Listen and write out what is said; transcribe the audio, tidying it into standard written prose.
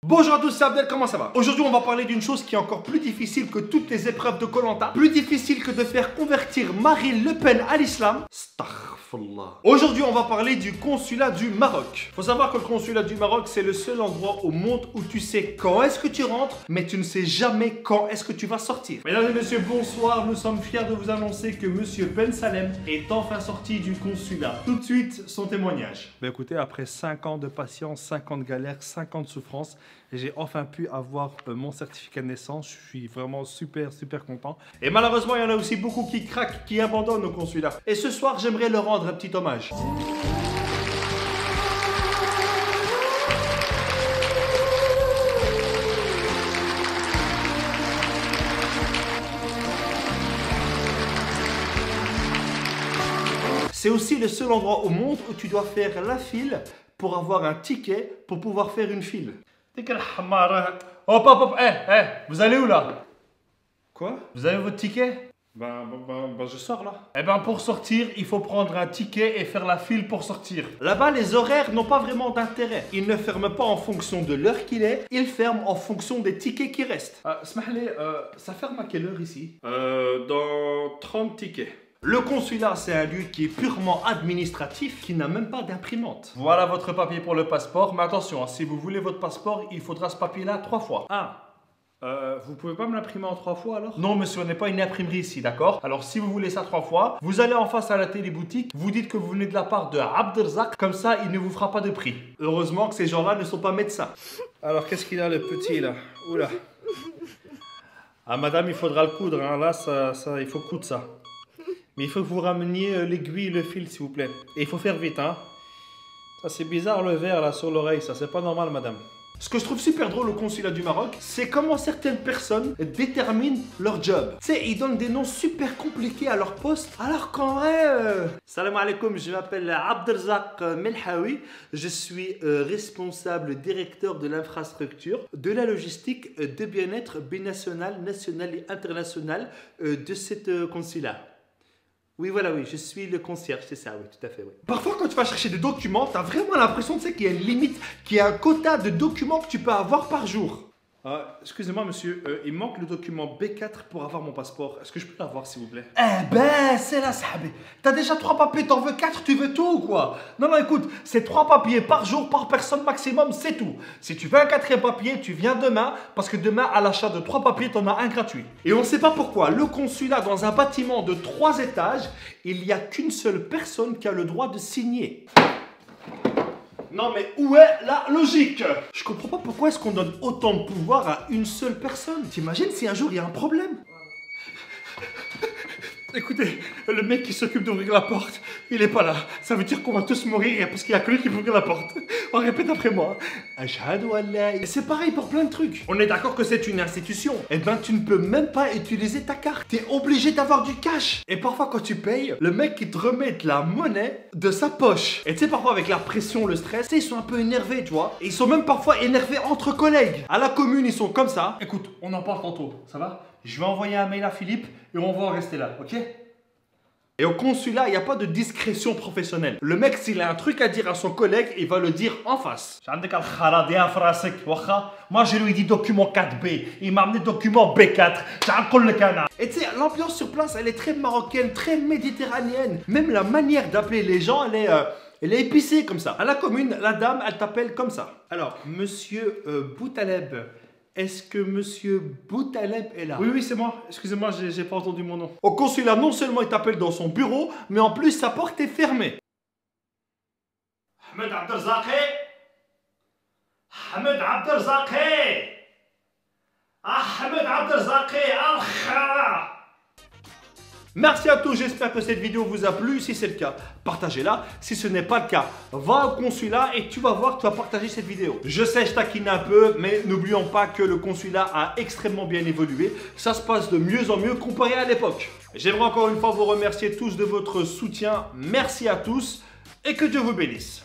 Bonjour à tous, c'est Abdel, comment ça va? Aujourd'hui on va parler d'une chose qui est encore plus difficile que toutes les épreuves de Koh Lanta. Plus difficile que de faire convertir Marine Le Pen à l'islam. Astaghfirullah. Aujourd'hui on va parler du consulat du Maroc. Faut savoir que le consulat du Maroc c'est le seul endroit au monde où tu sais quand est-ce que tu rentres, mais tu ne sais jamais quand est-ce que tu vas sortir. Mesdames et messieurs, bonsoir, nous sommes fiers de vous annoncer que monsieur Ben Salem est enfin sorti du consulat. Tout de suite son témoignage. Bah écoutez, après 5 ans de patience, 5 ans de galère, 5 ans de souffrance, j'ai enfin pu avoir mon certificat de naissance. Je suis vraiment super content. Et malheureusement, il y en a aussi beaucoup qui craquent, qui abandonnent au consulat. Et ce soir, j'aimerais leur rendre un petit hommage. C'est aussi le seul endroit au monde où tu dois faire la file pour avoir un ticket pour pouvoir faire une file. Hop, vous allez où là? Quoi? Vous avez votre ticket? Ben, je sors là. Eh ben, pour sortir, il faut prendre un ticket et faire la file pour sortir. Là-bas, les horaires n'ont pas vraiment d'intérêt. Ils ne ferment pas en fonction de l'heure qu'il est, ils ferment en fonction des tickets qui restent. Smahli, ça ferme à quelle heure ici? Dans 30 tickets. Le consulat, c'est un lieu qui est purement administratif, qui n'a même pas d'imprimante. Voilà votre papier pour le passeport, mais attention, hein, si vous voulez votre passeport, il faudra ce papier-là 3 fois. Vous pouvez pas me l'imprimer en 3 fois alors? Non monsieur, on n'est pas une imprimerie ici, d'accord? Alors si vous voulez ça 3 fois, vous allez en face à la téléboutique, vous dites que vous venez de la part de Abdelzak, comme ça il ne vous fera pas de prix. Heureusement que ces gens-là ne sont pas médecins. Alors qu'est-ce qu'il a le petit là? Oula. Ah madame, il faudra le coudre, hein. Là il faut coudre ça. Mais il faut que vous rameniez l'aiguille et le fil, s'il vous plaît. Et il faut faire vite, hein. Ça, c'est bizarre, le verre, là, sur l'oreille. Ça, c'est pas normal, madame. Ce que je trouve super drôle au consulat du Maroc, c'est comment certaines personnes déterminent leur job. Tu sais, ils donnent des noms super compliqués à leur poste, alors qu'en vrai... Salam alaikum, je m'appelle Abdelzak Melhaoui. Je suis responsable directeur de l'infrastructure, de la logistique, de bien-être binational, national et international de cette consulat. Oui, voilà, oui, je suis le concierge, c'est ça, oui, tout à fait, oui. Parfois, quand tu vas chercher des documents, t'as vraiment l'impression, tu sais, qu'il y a une limite, qu'il y a un quota de documents que tu peux avoir par jour. Excusez-moi, monsieur, il manque le document B4 pour avoir mon passeport. Est-ce que je peux l'avoir, s'il vous plaît? Eh ben, c'est la sahabi. T'as déjà 3 papiers, t'en veux 4, tu veux tout ou quoi? Non, écoute, c'est 3 papiers par jour, par personne maximum, c'est tout. Si tu veux un 4e papier, tu viens demain, parce que demain, à l'achat de 3 papiers, t'en as un gratuit. Et on ne sait pas pourquoi, le consulat, dans un bâtiment de 3 étages, il n'y a qu'une seule personne qui a le droit de signer. Non mais où est la logique? Je comprends pas pourquoi est-ce qu'on donne autant de pouvoir à une seule personne. T'imagines si un jour il y a un problème? Écoutez, le mec qui s'occupe d'ouvrir la porte, il est pas là. Ça veut dire qu'on va tous mourir parce qu'il y a que lui qui peut ouvrir la porte. On répète après moi. Ashhadu an la. Et c'est pareil pour plein de trucs. On est d'accord que c'est une institution. Eh ben, tu ne peux même pas utiliser ta carte. T'es obligé d'avoir du cash. Et parfois, quand tu payes, le mec il te remet de la monnaie de sa poche. Et tu sais, parfois avec la pression, le stress, ils sont un peu énervés, tu vois. Et ils sont même parfois énervés entre collègues. À la commune, ils sont comme ça. Écoute, on en parle tantôt, ça va? Je vais envoyer un mail à Philippe et on va en rester là, ok? Et au consulat, il n'y a pas de discrétion professionnelle. Le mec, s'il a un truc à dire à son collègue, il va le dire en face. Moi, je lui ai dit document 4B. Il m'a amené document B4. Et tu sais, l'ambiance sur place, elle est très marocaine, très méditerranéenne. Même la manière d'appeler les gens, elle est épicée comme ça. À la commune, la dame, elle t'appelle comme ça. Alors, monsieur Boutaleb. Est-ce que monsieur Boutaleb est là? Oui, c'est moi. Excusez-moi, j'ai pas entendu mon nom. Au consulat, non seulement il t'appelle dans son bureau, mais en plus sa porte est fermée. Ahmed Abdelzaki. Ahmed Abdelzaki. Ahmed Abdelzaki. Al-Khara. Merci à tous, j'espère que cette vidéo vous a plu. Si c'est le cas, partagez-la. Si ce n'est pas le cas, va au consulat et tu vas voir que tu vas partager cette vidéo. Je sais, je taquine un peu, mais n'oublions pas que le consulat a extrêmement bien évolué. Ça se passe de mieux en mieux comparé à l'époque. J'aimerais encore une fois vous remercier tous de votre soutien. Merci à tous et que Dieu vous bénisse.